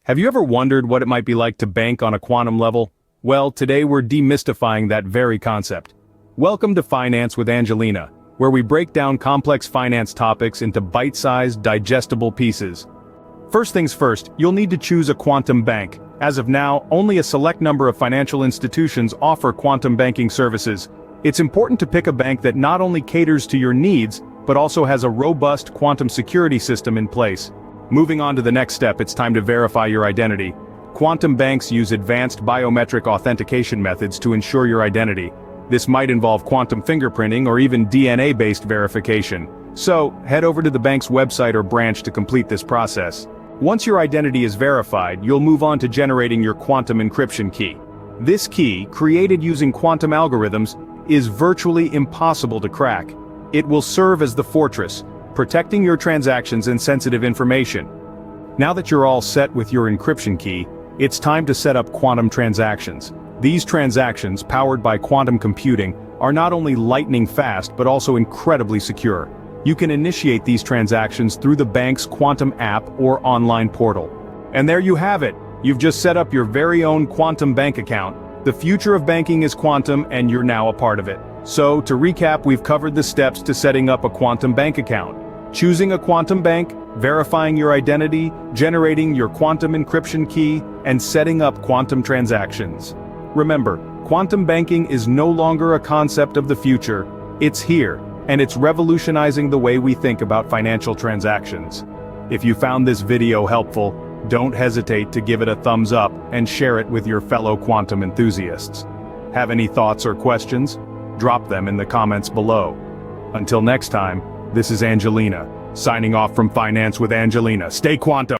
Have you ever wondered what it might be like to bank on a quantum level? Well, today we're demystifying that very concept. Welcome to Finance with Angelina, where we break down complex finance topics into bite-sized, digestible pieces. First things first, you'll need to choose a quantum bank. As of now, only a select number of financial institutions offer quantum banking services. It's important to pick a bank that not only caters to your needs, but also has a robust quantum security system in place. Moving on to the next step, it's time to verify your identity. Quantum banks use advanced biometric authentication methods to ensure your identity. This might involve quantum fingerprinting or even DNA-based verification. So, head over to the bank's website or branch to complete this process. Once your identity is verified, you'll move on to generating your quantum encryption key. This key, created using quantum algorithms, is virtually impossible to crack. It will serve as the fortress, protecting your transactions and sensitive information. Now that you're all set with your encryption key, it's time to set up quantum transactions. These transactions, powered by quantum computing, are not only lightning fast but also incredibly secure. You can initiate these transactions through the bank's quantum app or online portal. And there you have it. You've just set up your very own quantum bank account. The future of banking is quantum, and you're now a part of it. So, to recap, we've covered the steps to setting up a quantum bank account. Choosing a quantum bank, verifying your identity, generating your quantum encryption key, and setting up quantum transactions. Remember, quantum banking is no longer a concept of the future, it's here, and it's revolutionizing the way we think about financial transactions. If you found this video helpful, don't hesitate to give it a thumbs up and share it with your fellow quantum enthusiasts. Have any thoughts or questions? Drop them in the comments below. Until next time, this is Angelina, signing off from Finance with Angelina. Stay quantum!